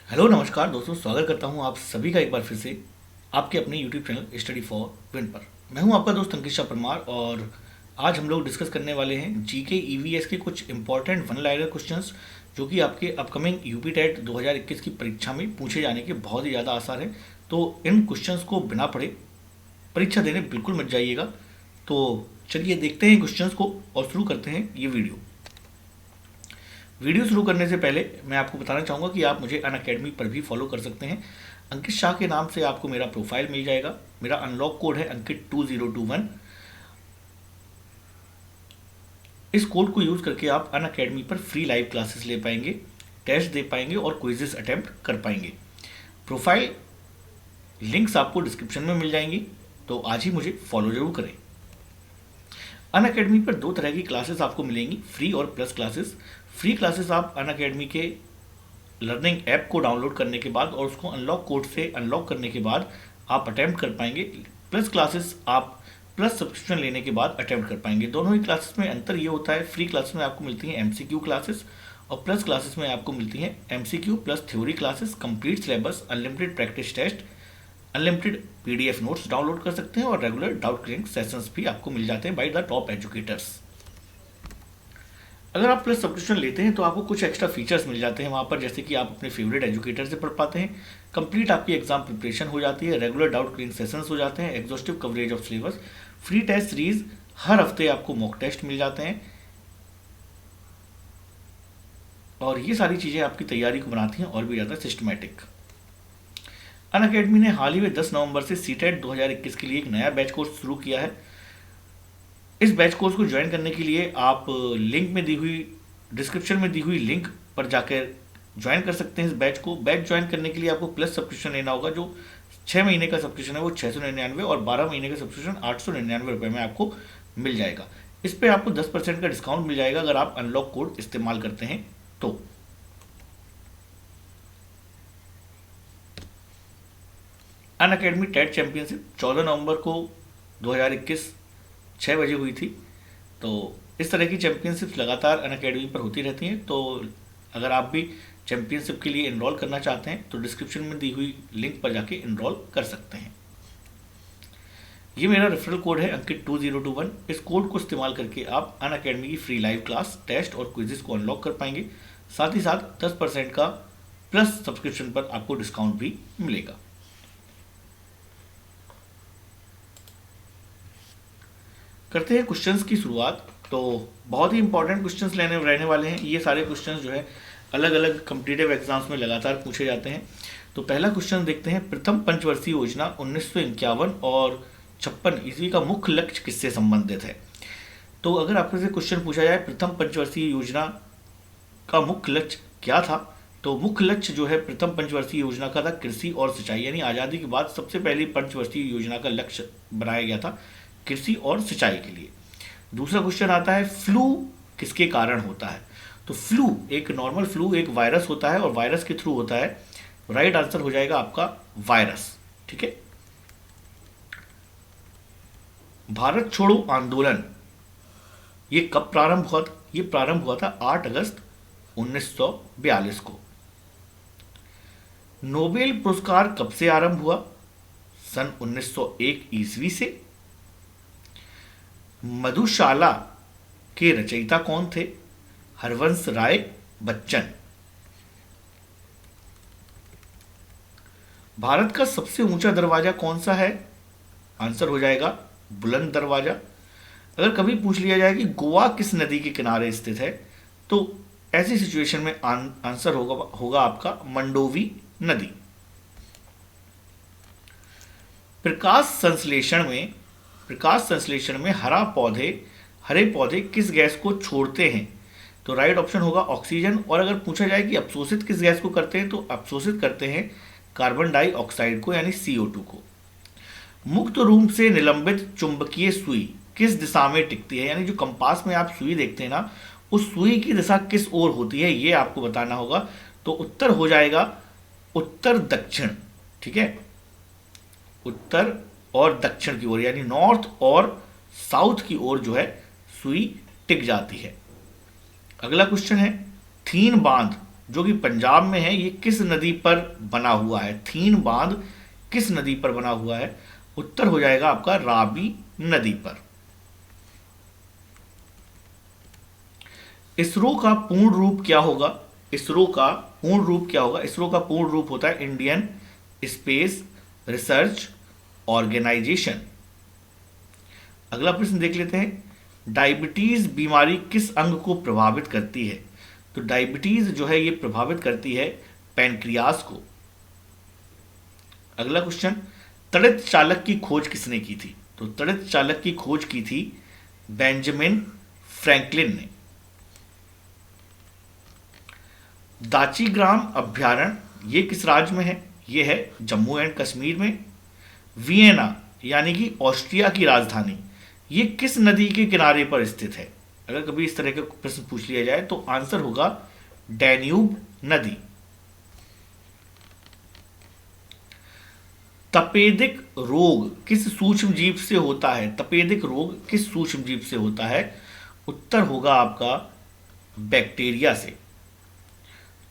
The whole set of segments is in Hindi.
हेलो नमस्कार दोस्तों, स्वागत करता हूं आप सभी का एक बार फिर से आपके अपने YouTube channel study for win पर। मैं हूं आपका दोस्त अंकित शाह परमार और आज हम लोग डिस्कस करने वाले हैं जीके ईवीएस के कुछ इंपॉर्टेंट वन लाइनर क्वेश्चंस जो कि आपके अपकमिंग यूपी टेट 2021 की परीक्षा में पूछे जाने के बहुत ही ज़्यादा आसार हैं। तो इन क्वेश्चंस को बिना पढ़े परीक्षा देने बिल्कुल मत जाइएगा। तो चलिए देखते हैं क्वेश्चंस को और शुरू करते हैं ये वीडियो शुरू करने से पहले मैं आपको बताना चाहूँगा कि आप मुझे अनअकैडमी पर भी फॉलो कर सकते हैं। अंकित शाह के नाम से आपको मेरा प्रोफाइल मिल जाएगा। मेरा अनलॉक कोड है अंकित 2021। इस कोड को यूज़ करके आप अनअकैडमी पर फ्री लाइव क्लासेस ले पाएंगे, टेस्ट दे पाएंगे और क्विजेस अटेम्प्ट कर पाएंगे। प्रोफाइल लिंक्स आपको डिस्क्रिप्शन में मिल जाएंगी, तो आज ही मुझे फॉलो जरूर करें। अनअकैडमी पर दो तरह की क्लासेस आपको मिलेंगी, फ्री और प्लस क्लासेस। फ्री क्लासेस आप अनअकैडमी के लर्निंग ऐप को डाउनलोड करने के बाद और उसको अनलॉक कोड से अनलॉक करने के बाद आप अटेम्प्ट कर पाएंगे। प्लस क्लासेस आप प्लस सब्सक्रिप्शन लेने के बाद अटेम्प्ट कर पाएंगे। दोनों ही क्लासेस में अंतर ये होता है, फ्री क्लासेस में आपको मिलती हैं एमसीक्यू क्लासेस और प्लस क्लासेस में आपको मिलती हैं MCQ plus theory classes, complete syllabus, unlimited practice test, unlimited PDF notes download कर सकते हैं और रेगुलर डाउट क्लियरिंग सेशंस भी आपको मिल जाते हैं बाय द टॉप एजुकेटर्स। अगर आप प्लस सब्सक्रिप्शन लेते हैं तो आपको कुछ एक्स्ट्रा फीचर्स मिल जाते हैं वहाँ पर, जैसे कि आप अपने फेवरेट एजुकेटर से पढ़ पाते हैं, कंप्लीट आपकी एग्जाम प्रिपरेशन हो जाती है, रेगुलर डाउट क्लियरिंग सेशंस हो जाते हैं, exhaustive coverage of syllabus, free test series, हर हफ्ते आपको मॉक टेस्ट मिल जाते हैं और ये सारी चीज़ें आपकी तैयारी को बनाती हैं और भी ज़्यादा सिस्टमेटिक। अनअकैडमी ने हाल ही में 10 नवंबर से सीटेट 2021 के लिए एक नया बैच कोर्स शुरू किया है। इस बैच कोर्स को ज्वाइन करने के लिए आप लिंक में दी हुई डिस्क्रिप्शन में दी हुई लिंक पर जाकर ज्वाइन कर सकते हैं इस बैच को। बैच ज्वाइन करने के लिए आपको प्लस सब्सक्रिप्शन लेना होगा। जो 6 महीने का सब्सक्रिप्शन है वो 699 और 12 महीने का सब्सक्रिप्शन 899 रुपये में आपको मिल जाएगा। इस पर आपको 10% का डिस्काउंट मिल जाएगा अगर आप अनलॉक कोड इस्तेमाल करते हैं तो। अनअकैडमी टेट चैंपियनशिप 14 नवंबर को 2021 6 बजे हुई थी। तो इस तरह की चैंपियनशिप्स लगातार अनअकैडमी पर होती रहती हैं। तो अगर आप भी चैंपियनशिप के लिए इनरोल करना चाहते हैं तो डिस्क्रिप्शन में दी हुई लिंक पर जाके इनरोल कर सकते हैं। ये मेरा रेफरल कोड है अंकित 2021। इस कोड को इस्तेमाल करके आप अनअकैडमी की फ्री लाइव क्लास, टेस्ट और क्विजेस को अनलॉक कर पाएंगे। साथ ही साथ 10% का प्लस सब्सक्रिप्शन पर आपको डिस्काउंट भी मिलेगा। करते हैं क्वेश्चंस की शुरुआत। तो बहुत ही इंपॉर्टेंट क्वेश्चंस रहने वाले हैं। ये सारे क्वेश्चंस जो है अलग अलग कॉम्पिटिटिव एग्जाम्स में लगातार पूछे जाते हैं। तो पहला क्वेश्चन देखते हैं, प्रथम पंचवर्षीय योजना 1951 और 56 ईस्वी का मुख्य लक्ष्य किससे संबंधित है। तो अगर आपसे क्वेश्चन पूछा जाए प्रथम पंचवर्षीय योजना का मुख्य लक्ष्य क्या था, तो मुख्य लक्ष्य जो है प्रथम पंचवर्षीय योजना का था कृषि और सिंचाई। यानी आज़ादी के बाद सबसे पहली पंचवर्षीय योजना का लक्ष्य बनाया गया था कृषि और सिंचाई के लिए। दूसरा क्वेश्चन आता है, फ्लू किसके कारण होता है। तो फ्लू एक नॉर्मल फ्लू एक वायरस होता है और वायरस के थ्रू होता है। राइट आंसर हो जाएगा आपका वायरस। ठीक है। भारत छोड़ो आंदोलन ये कब प्रारंभ हुआ था। ये प्रारंभ हुआ था 8 अगस्त 1942 को। नोबेल पुरस्कार कब से आरंभ हुआ, सन 1901 ईस्वी से। मधुशाला के रचयिता कौन थे, हरवंश राय बच्चन। भारत का सबसे ऊंचा दरवाजा कौन सा है, आंसर हो जाएगा बुलंद दरवाजा। अगर कभी पूछ लिया जाए कि गोवा किस नदी के किनारे स्थित है, तो ऐसी सिचुएशन में आंसर होगा आपका मंडोवी नदी। प्रकाश संश्लेषण में हरे पौधे किस गैस को छोड़ते हैं, तो राइट ऑप्शन होगा ऑक्सीजन। और अगर पूछा जाए कि अवशोषित किस गैस को करते हैं, तो अवशोषित करते हैं कार्बन डाइऑक्साइड को यानी CO2 को। मुक्त रूप से निलंबित चुंबकीय सुई किस दिशा में टिकती है, यानी जो कंपास में आप सुई देखते हैं ना, उस सुई की दिशा किस ओर होती है ये आपको बताना होगा। तो उत्तर हो जाएगा उत्तर दक्षिण। ठीक है, उत्तर और दक्षिण की ओर यानी नॉर्थ और साउथ की ओर जो है सुई टिक जाती है। अगला क्वेश्चन है, थीन बांध जो कि पंजाब में है, ये किस नदी पर बना हुआ है? थीन बांध किस नदी पर बना हुआ है? उत्तर हो जाएगा आपका रावी नदी पर। इसरो का पूर्ण रूप क्या होगा? इसरो का पूर्ण रूप क्या होगा? इसरो का पूर्ण रूप होता है इंडियन स्पेस रिसर्च ऑर्गेनाइजेशन। अगला प्रश्न देख लेते हैं। डायबिटीज बीमारी किस अंग को प्रभावित करती है? तो डायबिटीज जो है ये प्रभावित करती है पैनक्रियास को। अगला क्वेश्चन, तड़ित चालक की खोज किसने की थी? तो तड़ित चालक की खोज की थी बेंजामिन फ्रैंकलिन ने। दाचीग्राम अभ्यारण्य ये किस राज्य में है? ये है जम्मू एंड कश्मीर में। वियना यानी कि ऑस्ट्रिया की राजधानी, ये किस नदी के किनारे पर स्थित है? अगर कभी इस तरह का प्रश्न पूछ लिया जाए तो आंसर होगा डैन्यूब नदी। तपेदिक रोग किस सूक्ष्म जीव से होता है? तपेदिक रोग किस सूक्ष्म जीव से होता है? उत्तर होगा आपका बैक्टीरिया से।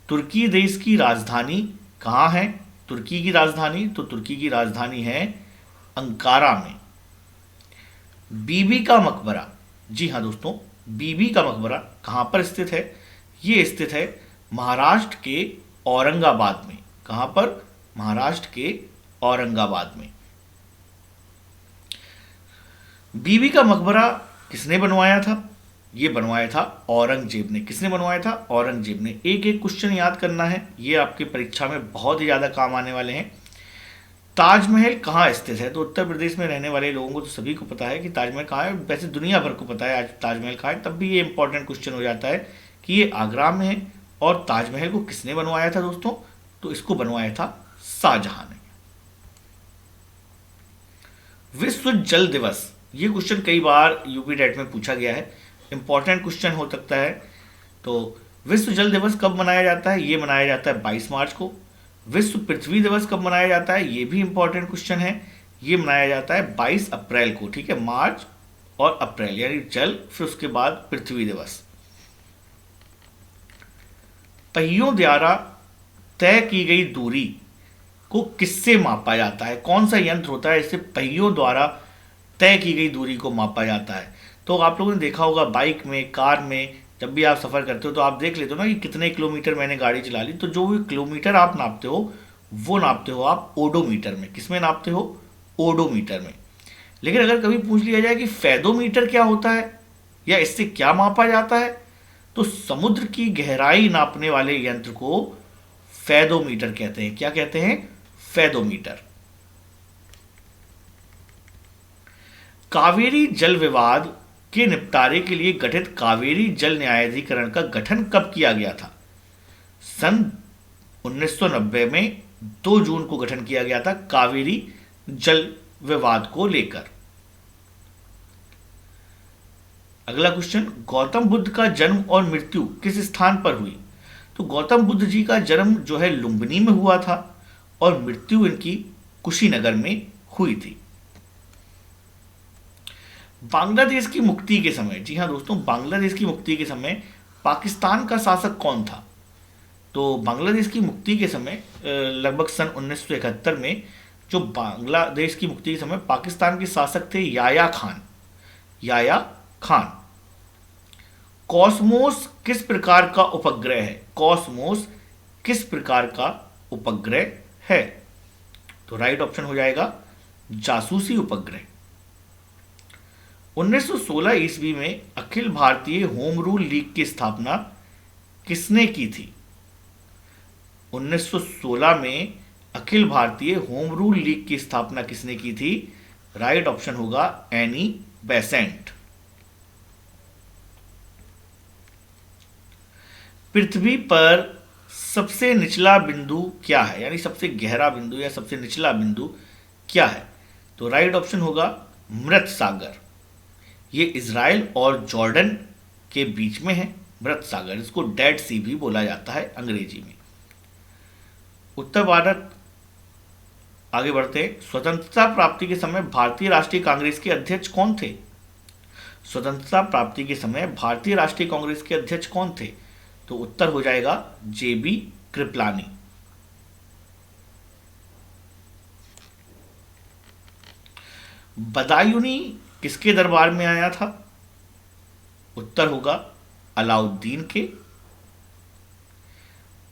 तुर्की देश की राजधानी कहाँ है? तुर्की की राजधानी, तो तुर्की की राजधानी है अंकारा में। बीबी का मकबरा, जी हाँ दोस्तों, बीबी का मकबरा कहाँ पर स्थित है? ये स्थित है महाराष्ट्र के औरंगाबाद में। कहाँ पर? महाराष्ट्र के औरंगाबाद में। बीबी का मकबरा किसने बनवाया था? ये बनवाया था औरंगजेब ने। किसने बनवाया था? औरंगजेब ने। एक एक क्वेश्चन याद करना है, ये आपके परीक्षा में बहुत ही ज़्यादा काम आने वाले हैं। ताजमहल कहाँ स्थित है? तो उत्तर प्रदेश में रहने वाले लोगों को तो सभी को पता है कि ताजमहल कहाँ है, वैसे दुनिया भर को पता है आज ताजमहल कहाँ है। तब भी ये इंपॉर्टेंट क्वेश्चन हो जाता है कि ये आगरा में है। और ताजमहल को किसने बनवाया था दोस्तों? तो इसको बनवाया था शाहजहां ने। विश्व जल दिवस, ये क्वेश्चन कई बार यूपी टेट में पूछा गया है, इंपॉर्टेंट क्वेश्चन हो सकता है। तो विश्व जल दिवस कब मनाया जाता है? ये मनाया जाता है 22 मार्च को। विश्व पृथ्वी दिवस कब मनाया जाता है? ये भी इंपॉर्टेंट क्वेश्चन है। ये मनाया जाता है 22 अप्रैल को। ठीक है, मार्च और अप्रैल यानी जल, फिर उसके बाद पृथ्वी दिवस। पहियों द्वारा तय की गई दूरी को किससे मापा जाता है? कौन सा यंत्र होता है इससे पहियों द्वारा तय की गई दूरी को मापा जाता है? तो आप लोगों ने देखा होगा बाइक में, कार में, जब भी आप सफ़र करते हो तो आप देख लेते हो ना कि कितने किलोमीटर मैंने गाड़ी चला ली। तो जो भी किलोमीटर आप नापते हो वो नापते हो आप ओडोमीटर में। किसमें नापते हो? ओडोमीटर में। लेकिन अगर कभी पूछ लिया जाए कि फैदोमीटर क्या होता है या इससे क्या मापा जाता है, तो समुद्र की गहराई नापने वाले यंत्र को फैदोमीटर कहते हैं। क्या कहते हैं? फैदोमीटर। कावेरी जल विवाद के निपटारे के लिए गठित कावेरी जल न्यायाधिकरण का गठन कब किया गया था? सन 1990 में 2 जून को गठन किया गया था कावेरी जल विवाद को लेकर। अगला क्वेश्चन, गौतम बुद्ध का जन्म और मृत्यु किस स्थान पर हुई? तो गौतम बुद्ध जी का जन्म जो है लुम्बिनी में हुआ था और मृत्यु इनकी कुशीनगर में हुई थी। बांग्लादेश की मुक्ति के समय, जी हाँ दोस्तों, बांग्लादेश की मुक्ति के समय पाकिस्तान का शासक कौन था? तो बांग्लादेश की मुक्ति के समय लगभग सन 1971 में जो बांग्लादेश की मुक्ति के समय पाकिस्तान के शासक थे याया खान। याया खान। कॉस्मोस किस प्रकार का उपग्रह है? कॉस्मोस किस प्रकार का उपग्रह है? तो राइट ऑप्शन हो जाएगा जासूसी उपग्रह। 1916 ईस्वी में Akhil Bharatiya home rule league की स्थापना किसने की थी? 1916 में Akhil Bharatiya home rule league की स्थापना किसने की थी? राइट ऑप्शन होगा एनी बेसेंट। पृथ्वी पर सबसे निचला बिंदु क्या है, यानी सबसे गहरा बिंदु या सबसे निचला बिंदु क्या है? तो राइट ऑप्शन होगा मृत सागर। ये इजराइल और जॉर्डन के बीच में है मृत सागर, इसको डेड सी भी बोला जाता है अंग्रेजी में। उत्तर भारत, आगे बढ़ते हैं। स्वतंत्रता प्राप्ति के समय भारतीय राष्ट्रीय कांग्रेस के अध्यक्ष कौन थे? स्वतंत्रता प्राप्ति के समय भारतीय राष्ट्रीय कांग्रेस के अध्यक्ष कौन थे? तो उत्तर हो जाएगा जेबी कृपलानी। बदायूनी किसके दरबार में आया था? उत्तर होगा अलाउद्दीन के।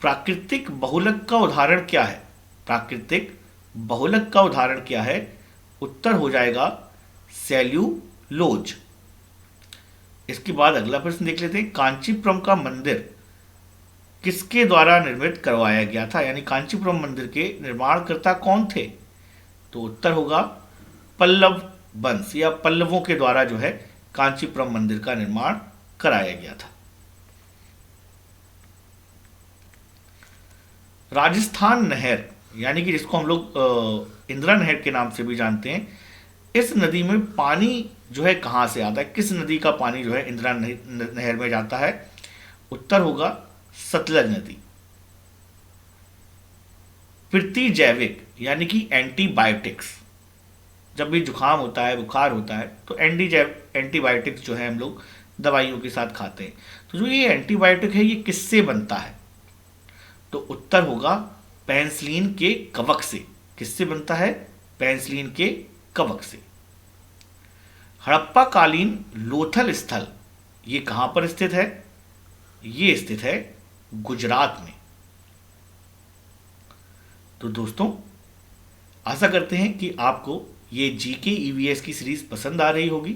प्राकृतिक बहुलक का उदाहरण क्या है? प्राकृतिक बहुलक का उदाहरण क्या है? उत्तर हो जाएगा सेल्यूलोज। इसके बाद अगला प्रश्न देख लेते हैं, कांचीपुरम का मंदिर किसके द्वारा निर्मित करवाया गया था? यानी कांचीपुरम मंदिर के निर्माणकर्ता कौन थे? तो उत्तर होगा पल्लव वंश या पल्लवों के द्वारा जो है कांचीपुरम मंदिर का निर्माण कराया गया था। राजस्थान नहर यानी कि जिसको हम लोग इंदिरा नहर के नाम से भी जानते हैं, इस नदी में पानी जो है कहाँ से आता है? किस नदी का पानी जो है इंदिरा नहर में जाता है? उत्तर होगा सतलज नदी। प्रतिजैविक यानी कि एंटीबायोटिक्स, जब भी जुकाम होता है, बुखार होता है, तो एंटीबायोटिक्स जो है हम लोग दवाइयों के साथ खाते हैं। तो जो ये एंटीबायोटिक है ये किससे बनता है? तो उत्तर होगा पेनिसिलिन के कवक से। किससे बनता है? पेनिसिलिन के कवक से। हड़प्पा कालीन लोथल स्थल ये कहां पर स्थित है? ये स्थित है गुजरात में। तो दोस्तों आशा करते हैं कि आपको ये जीके ईवीएस की सीरीज पसंद आ रही होगी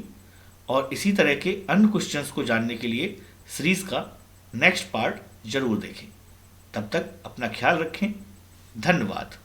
और इसी तरह के अन्य क्वेश्चंस को जानने के लिए सीरीज का नेक्स्ट पार्ट जरूर देखें। तब तक अपना ख्याल रखें। धन्यवाद।